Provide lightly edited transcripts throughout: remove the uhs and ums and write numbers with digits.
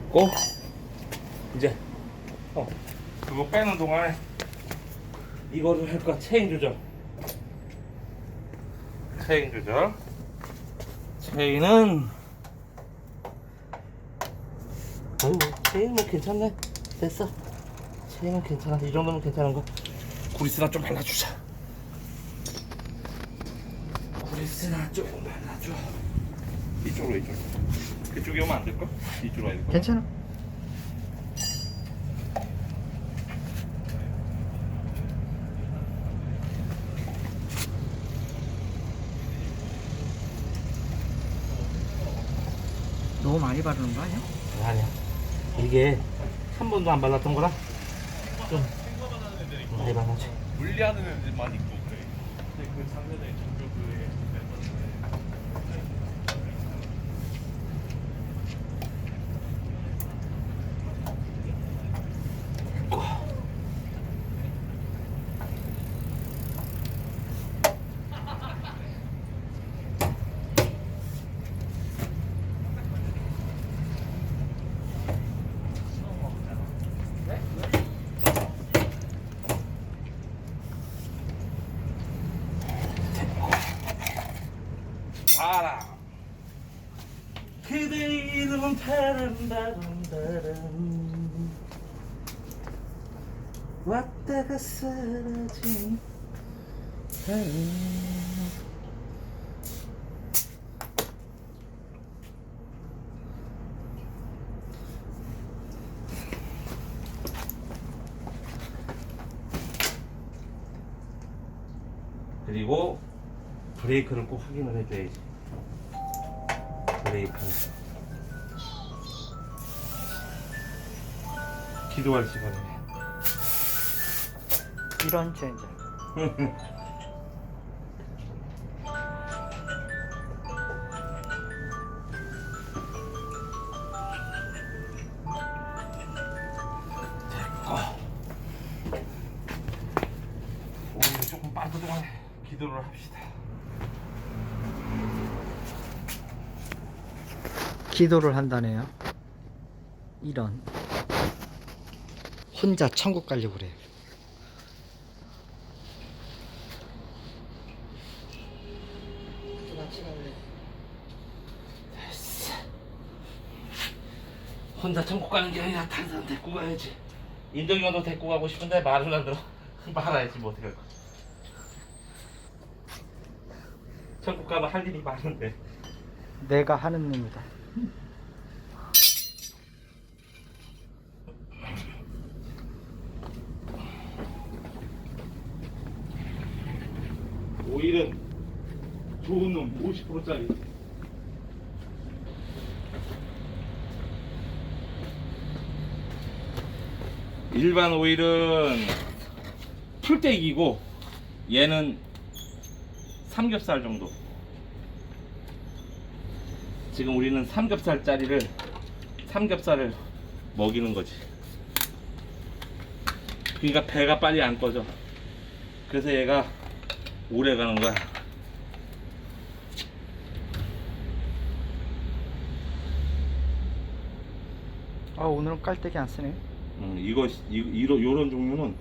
됐고 이제 그거 빼는 동안에 이거를 할 거야. 체인 조절. 체인은 체인 뭐 괜찮네. 됐어. 체인은 괜찮아. 이 정도면 괜찮은 거. 그리스나 좀 발라주자. 그리스나 좀 발라줘. 이쪽으로. 그쪽에 오면 안 될까? 이쪽으로 와야 될까? 괜찮아. 너무 많이 바르는 거 아니야? 아니야. 이게 한 번도 안 발랐던 거라 좀 많이 발라줘. 물리하는 애들만 있고 그래. 근데 그 작년에 전교 그에 알아. 그대 이름은 바람 왔다가 사라진 바람. 그리고 브레이크를 꼭 확인을 해줘야지. 브레이크. 기도할 시간이네. 이런 체인지. 오늘 조금 빠른 동안에 기도를 합시다. 기도를 한다네요. 이런. 혼자 천국 가려고 그래. 됐어. 혼자 천국 가는 게 아니라 다른 사람 데리고 가야지. 인동이 형도 데리고 가고 싶은데 말을 안 들어. 말아야지 뭐 어떻게 할 거야. 천국 가면 할 일이 많은데. 내가 하는 일이다. 오일은 좋은 놈 50%짜리. 일반 오일은 풀떼기고 얘는 삼겹살 정도. 지금 우리는 삼겹살을 먹이는 거지. 그러니까 배가 빨리 안 꺼져. 그래서 얘가 오래 가는 거야. 아, 오늘은 깔때기 안 쓰네. 요런 종류는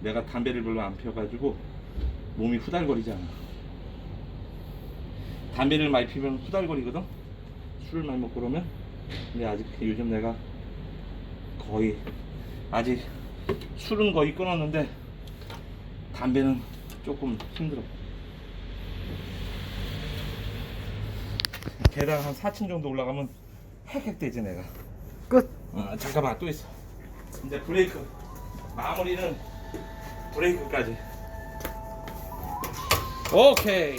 내가 담배를 별로 안 펴가지고 몸이 후달거리잖아. 담배를 많이 피면 후달거리거든. 술을 많이 먹고 그러면. 근데 아직 요즘 내가 거의 아직 술은 거의 끊었는데 담배는 조금 힘들어. 계단 한 4층 정도 올라가면 헥헥대지 내가. 끝. 잠깐만 또 있어. 이제 브레이크 마무리는 브레이크까지. 오케이.